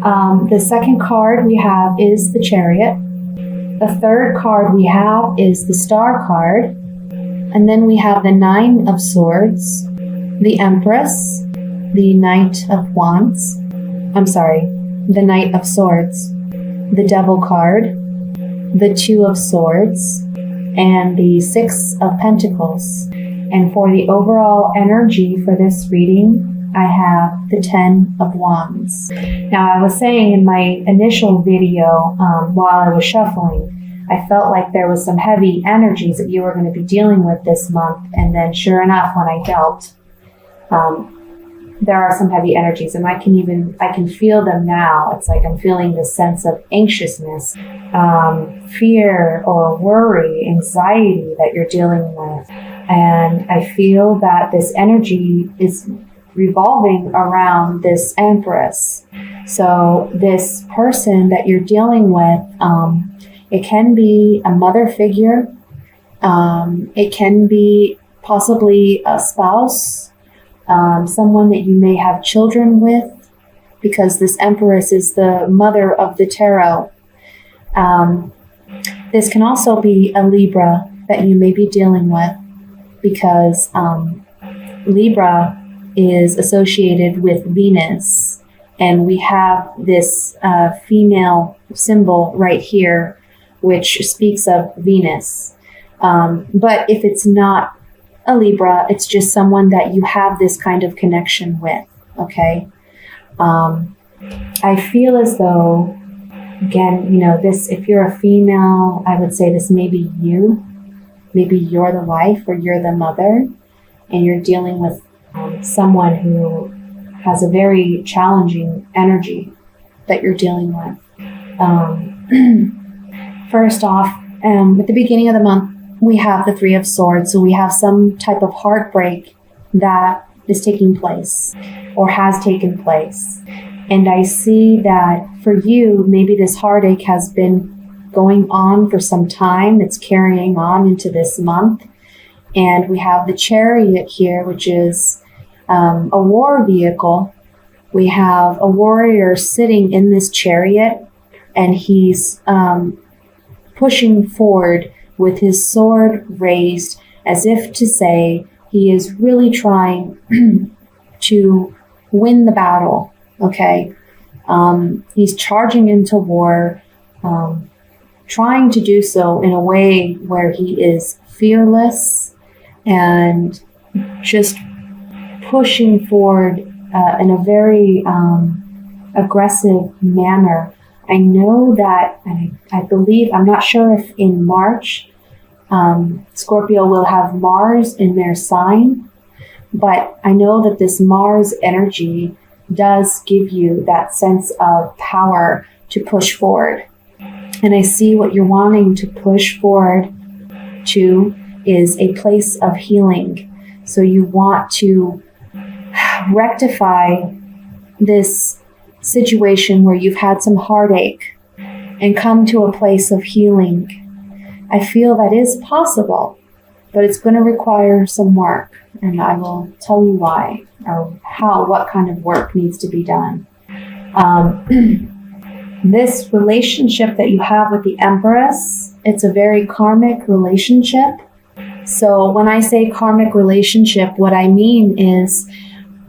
The second card we have is the Chariot. The third card we have is the Star card. And then we have the Nine of Swords, the Empress, the Knight of Wands. The Knight of Swords, the Devil card, the Two of Swords, and the Six of Pentacles. And for the overall energy for this reading, I have the Ten of Wands. Now, I was saying in my initial video, while I was shuffling, I felt like there was some heavy energies that you were going to be dealing with this month. And then sure enough, when I dealt, there are some heavy energies, and I can feel them now. It's like I'm feeling this sense of anxiousness, fear or worry, anxiety that you're dealing with. And I feel that this energy is revolving around this Empress. So this person that you're dealing with, it can be a mother figure. It can be possibly a spouse, someone that you may have children with, because this Empress is the mother of the tarot. This can also be a Libra that you may be dealing with, because Libra is associated with Venus, and we have this female symbol right here, which speaks of Venus. But if it's not a Libra, it's just someone that you have this kind of connection with, okay? I feel as though, again, this, if you're a female, I would say this may be you. Maybe you're the wife or you're the mother, and you're dealing with someone who has a very challenging energy that you're dealing with. First off, at the beginning of the month, we have the Three of Swords. So we have some type of heartbreak that is taking place or has taken place. And I see that for you, maybe this heartache has been going on for some time. It's carrying on into this month. And we have the Chariot here, which is a war vehicle. We have a warrior sitting in this chariot, and he's pushing forward with his sword raised, as if to say he is really trying to win the battle, okay? He's charging into war, trying to do so in a way where he is fearless and just pushing forward in a very aggressive manner. I know that, and I believe, I'm not sure if in March, Scorpio will have Mars in their sign, but I know that this Mars energy does give you that sense of power to push forward. And I see what you're wanting to push forward to is a place of healing. So you want to rectify this situation where you've had some heartache and come to a place of healing. I feel that is possible, but it's going to require some work, and I will tell you why, or what kind of work needs to be done. This relationship that you have with the Empress, it's a very karmic relationship. So when I say karmic relationship, what I mean is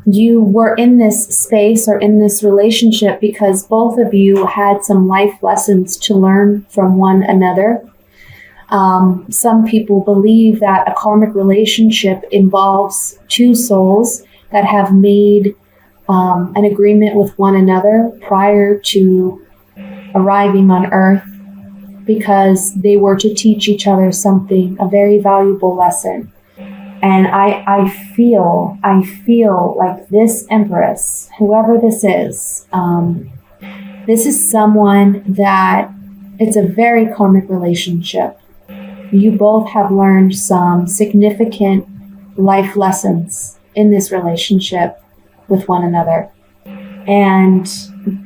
you were in this space or in this relationship because both of you had some life lessons to learn from one another. Some people believe that a karmic relationship involves two souls that have made an agreement with one another prior to arriving on Earth, because they were to teach each other something, a very valuable lesson. And I feel like this Empress, whoever this is someone that it's a very karmic relationship. You both have learned some significant life lessons in this relationship with one another. And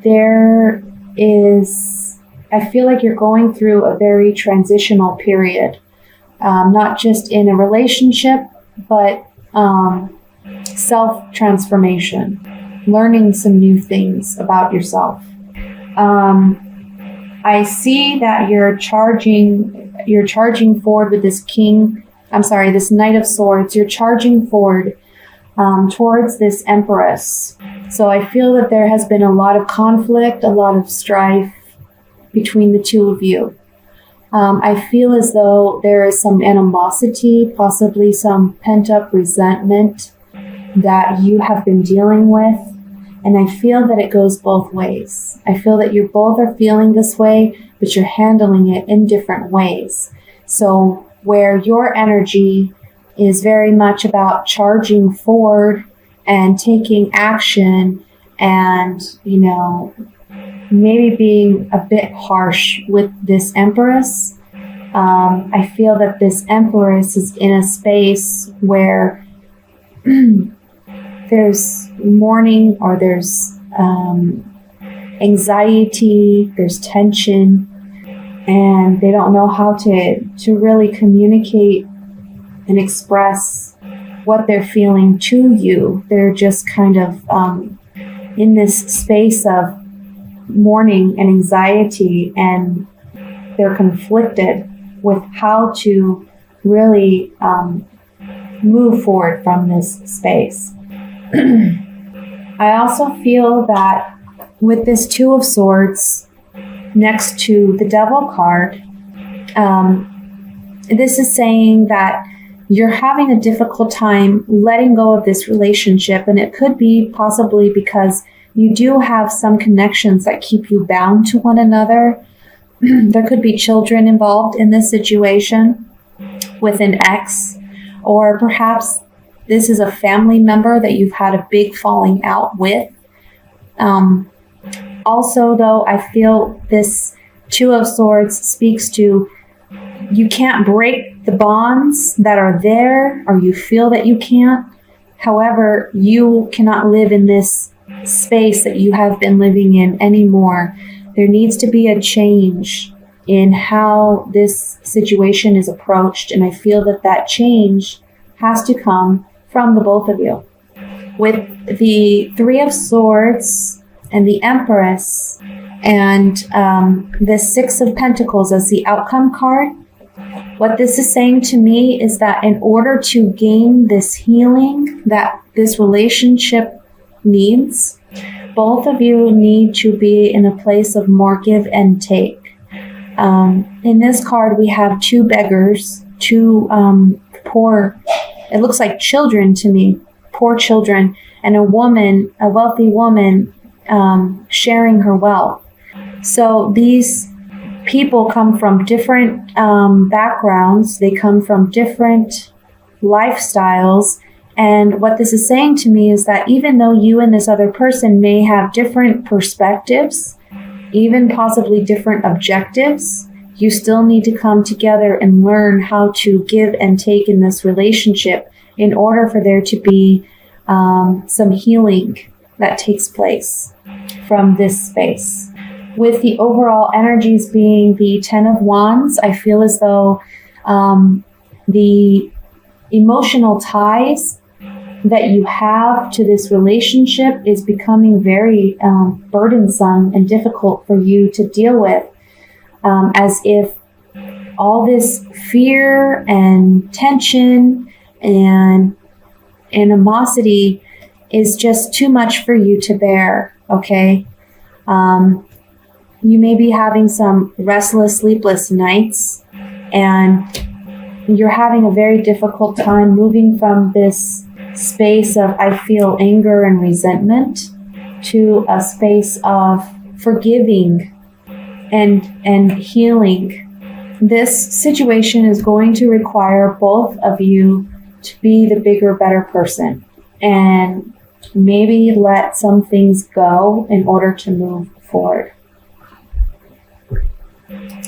there is, I feel like you're going through a very transitional period, not just in a relationship, but self-transformation, learning some new things about yourself. I see that you're charging forward with this this Knight of Swords. You're charging forward towards this Empress. So I feel that there has been a lot of conflict, a lot of strife between the two of you. I feel as though there is some animosity, possibly some pent-up resentment that you have been dealing with. And I feel that it goes both ways. I feel that you both are feeling this way, but you're handling it in different ways. So where your energy is very much about charging forward and taking action and, maybe being a bit harsh with this Empress. I feel that this Empress is in a space where there's mourning or there's anxiety, there's tension, and they don't know how to really communicate and express what they're feeling to you. They're just kind of in this space of mourning and anxiety, and they're conflicted with how to really move forward from this space. I also feel that with this Two of Swords next to the Devil card, this is saying that you're having a difficult time letting go of this relationship, and it could be possibly because you do have some connections that keep you bound to one another. There could be children involved in this situation with an ex, or perhaps this is a family member that you've had a big falling out with. Also, though, I feel this Two of Swords speaks to you can't break the bonds that are there, or you feel that you can't. However, you cannot live in this space that you have been living in anymore. There needs to be a change in how this situation is approached, and I feel that that change has to come from the both of you. With the Three of Swords and the Empress and the Six of Pentacles as the outcome card, what this is saying to me is that in order to gain this healing that this relationship needs, both of you need to be in a place of more give and take. In this card, we have two beggars, two poor, it looks like children to me, poor children, and a woman, a wealthy woman, sharing her wealth. So these people come from different backgrounds. They come from different lifestyles. And what this is saying to me is that even though you and this other person may have different perspectives, even possibly different objectives, you still need to come together and learn how to give and take in this relationship in order for there to be some healing that takes place from this space. With the overall energies being the Ten of Wands, I feel as though the emotional ties that you have to this relationship is becoming very burdensome and difficult for you to deal with, as if all this fear and tension and animosity is just too much for you to bear, okay? You may be having some restless, sleepless nights, and you're having a very difficult time moving from this space of I feel anger and resentment to a space of forgiving and healing. This situation is going to require both of you to be the bigger, better person and maybe let some things go in order to move forward.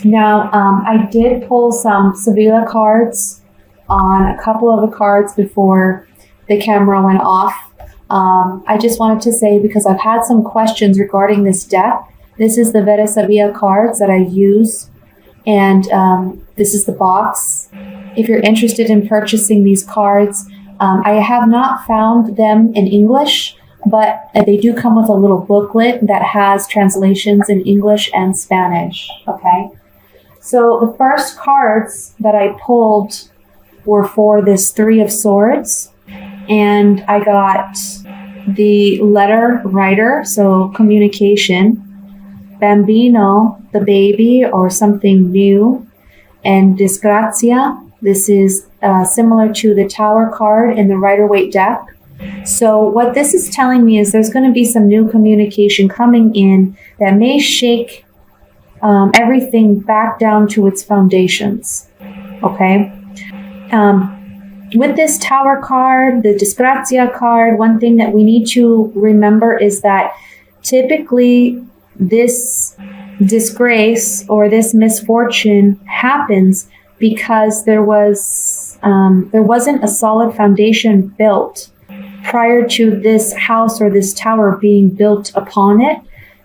Now, I did pull some Sevilla cards on a couple of the cards before the camera went off. I just wanted to say, because I've had some questions regarding this deck, this is the Vera Sevilla cards that I use, and this is the box. If you're interested in purchasing these cards, I have not found them in English, but they do come with a little booklet that has translations in English and Spanish. Okay. So the first cards that I pulled were for this Three of Swords, and I got the letter writer, so communication, bambino, the baby or something new, and disgrazia. This is similar to the Tower card in the Rider-Waite deck. So what this is telling me is there's going to be some new communication coming in that may shake everything back down to its foundations. Okay. With this Tower card, the Disgrazia card, one thing that we need to remember is that typically this disgrace or this misfortune happens because there wasn't a solid foundation built prior to this house or this tower being built upon it.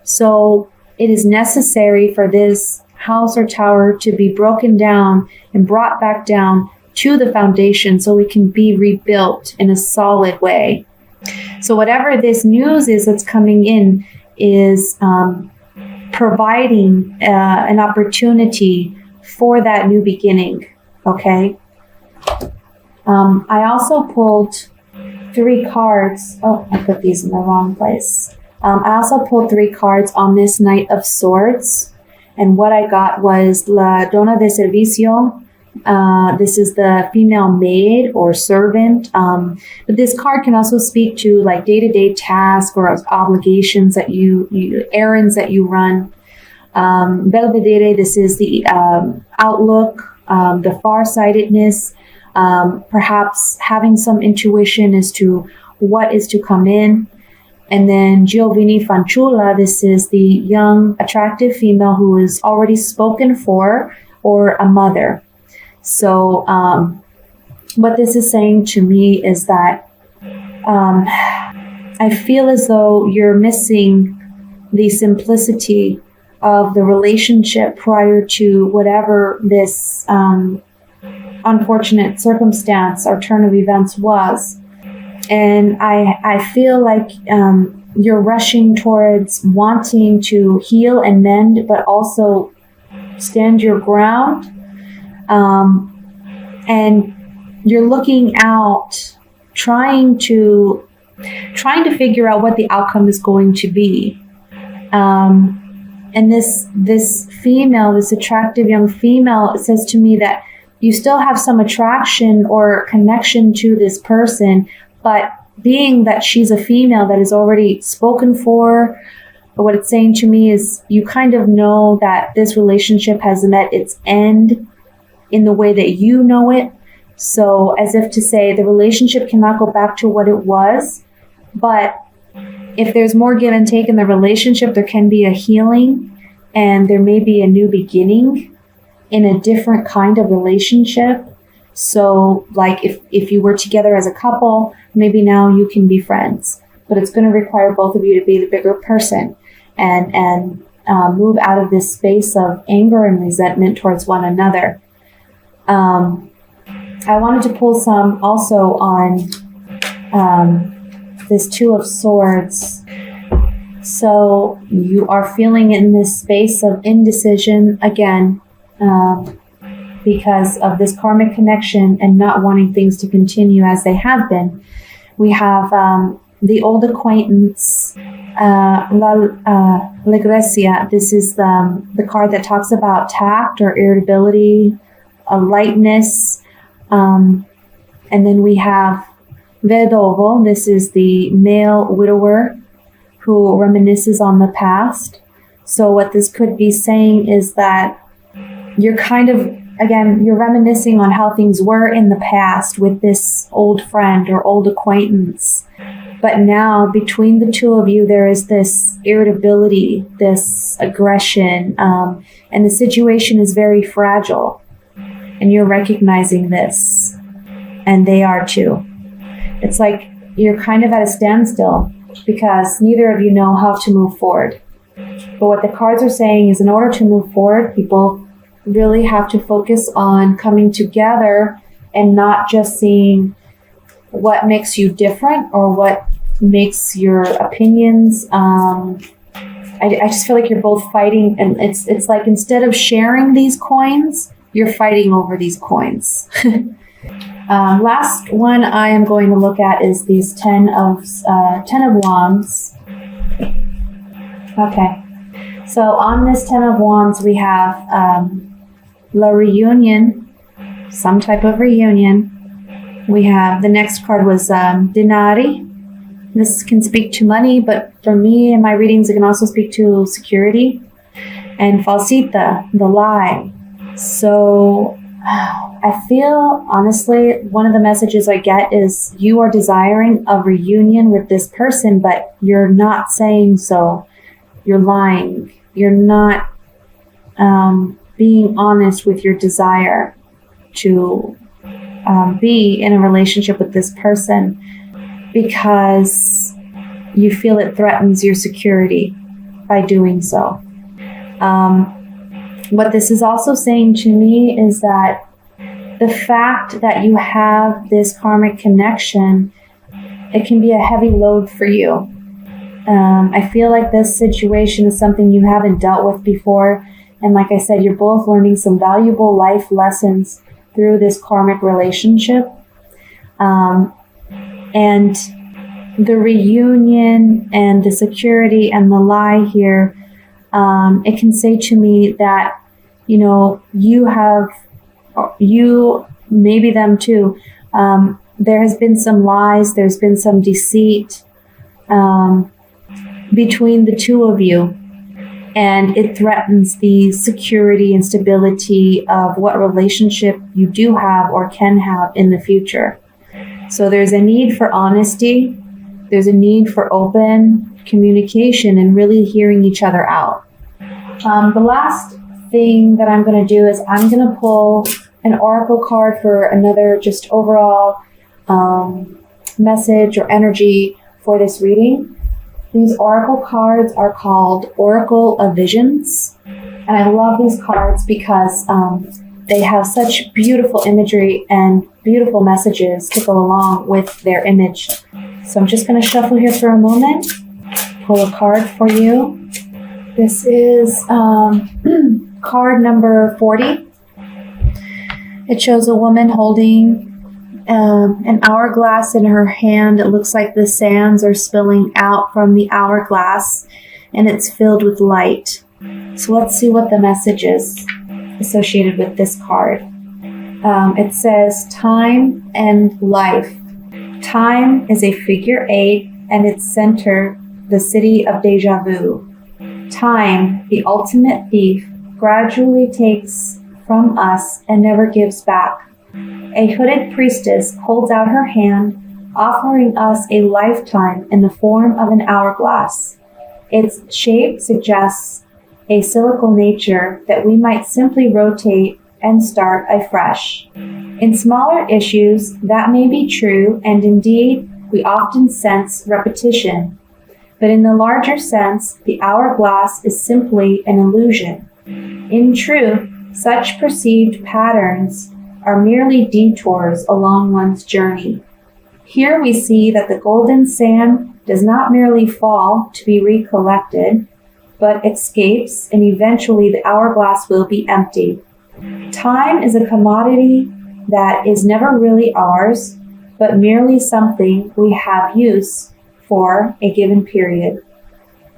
So it is necessary for this house or tower to be broken down and brought back down to the foundation so it can be rebuilt in a solid way. So whatever this news is that's coming in is providing an opportunity for that new beginning. Okay. I also pulled 3 cards. Oh, I put these in the wrong place. I also pulled 3 cards on this Knight of Swords. And what I got was La Donna de Servicio. This is the female maid or servant. But this card can also speak to like day-to-day tasks or obligations that errands that you run. Belvedere, this is the outlook, the farsightedness, perhaps having some intuition as to what is to come in. And then Giovanni Fanciulla, this is the young, attractive female who is already spoken for or a mother. So what this is saying to me is that I feel as though you're missing the simplicity of the relationship prior to whatever this unfortunate circumstance or turn of events was. And I feel like you're rushing towards wanting to heal and mend, but also stand your ground. And you're looking out, trying to figure out what the outcome is going to be. And this female, this attractive young female, it says to me that you still have some attraction or connection to this person, but being that she's a female that is already spoken for, what it's saying to me is you kind of know that this relationship has met its end in the way that you know it. So as if to say the relationship cannot go back to what it was, but if there's more give and take in the relationship, there can be a healing and there may be a new beginning in a different kind of relationship. So like if you were together as a couple, maybe now you can be friends, but it's going to require both of you to be the bigger person and move out of this space of anger and resentment towards one another. I wanted to pull some also on this Two of Swords. So you are feeling in this space of indecision again, because of this karmic connection and not wanting things to continue as they have been. We have the old acquaintance, Legrecia. This is the card that talks about tact or irritability, a lightness. And then we have Vedovo. This is the male widower who reminisces on the past. So what this could be saying is that you're kind of, again, you're reminiscing on how things were in the past with this old friend or old acquaintance. But now between the two of you, there is this irritability, this aggression, and the situation is very fragile. And you're recognizing this, and they are too. It's like you're kind of at a standstill because neither of you know how to move forward. But what the cards are saying is in order to move forward, people really have to focus on coming together and not just seeing what makes you different or what makes your opinions. I just feel like you're both fighting, and it's like instead of sharing these coins, you're fighting over these coins. Last one I am going to look at is these 10 of Wands. Okay, so on this 10 of Wands we have La Reunion, some type of reunion. We have, the next card was Denari. This can speak to money, but for me in my readings, it can also speak to security. And Falsita, the lie. So I feel, honestly, one of the messages I get is you are desiring a reunion with this person, but you're not saying so. You're lying. You're not being honest with your desire to be in a relationship with this person, because you feel it threatens your security by doing so. What this is also saying to me is that the fact that you have this karmic connection, it can be a heavy load for you. I feel like this situation is something you haven't dealt with before. And like I said, you're both learning some valuable life lessons through this karmic relationship. And the reunion and the security and the lie here, it can say to me that, you know, you, maybe them too, there has been some lies, there's been some deceit between the two of you. And it threatens the security and stability of what relationship you do have or can have in the future. So there's a need for honesty. There's a need for open communication and really hearing each other out. The last thing that I'm going to do is I'm going to pull an oracle card for another just overall message or energy for this reading. These oracle cards are called Oracle of Visions. And I love these cards because they have such beautiful imagery and beautiful messages to go along with their image. So I'm just going to shuffle here for a moment, pull a card for you. This is card number 40. It shows a woman holding an hourglass in her hand. It looks like the sands are spilling out from the hourglass and it's filled with light. So let's see what the message is associated with this card. It says time and life. Time is a figure 8 and its center, the city of deja vu. Time, the ultimate thief, gradually takes from us and never gives back. A hooded priestess holds out her hand, offering us a lifetime in the form of an hourglass. Its shape suggests a cyclical nature that we might simply rotate and start afresh. In smaller issues, that may be true, and indeed, we often sense repetition. But in the larger sense, the hourglass is simply an illusion. In truth, such perceived patterns are merely detours along one's journey. Here we see that the golden sand does not merely fall to be recollected, but escapes, and eventually the hourglass will be empty. Time is a commodity that is never really ours, but merely something we have use for a given period.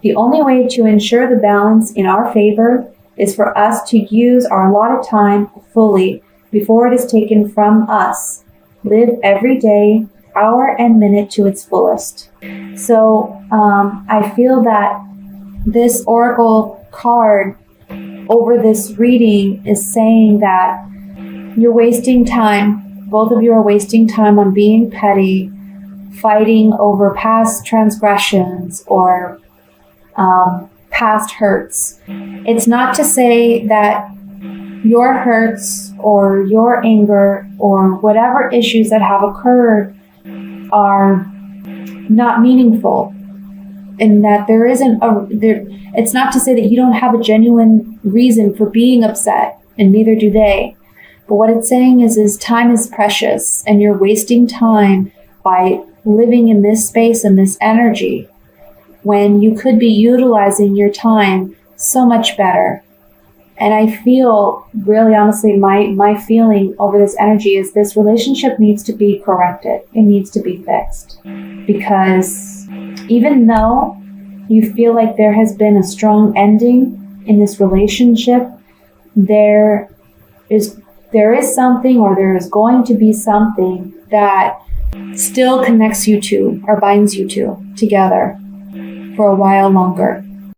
The only way to ensure the balance in our favor is for us to use our allotted time fully before it is taken from us. Live every day, hour and minute to its fullest. So I feel that this oracle card over this reading is saying that you're wasting time. Both of you are wasting time on being petty, fighting over past transgressions or past hurts. It's not to say that your hurts or your anger or whatever issues that have occurred are not meaningful, and that there isn't it's not to say that you don't have a genuine reason for being upset, and neither do they. But what it's saying is time is precious, and you're wasting time by living in this space and this energy when you could be utilizing your time so much better. And I feel, really honestly, my feeling over this energy is this relationship needs to be corrected. It needs to be fixed. Because even though you feel like there has been a strong ending in this relationship, there is something, or there is going to be something that still connects you two or binds you two together for a while longer.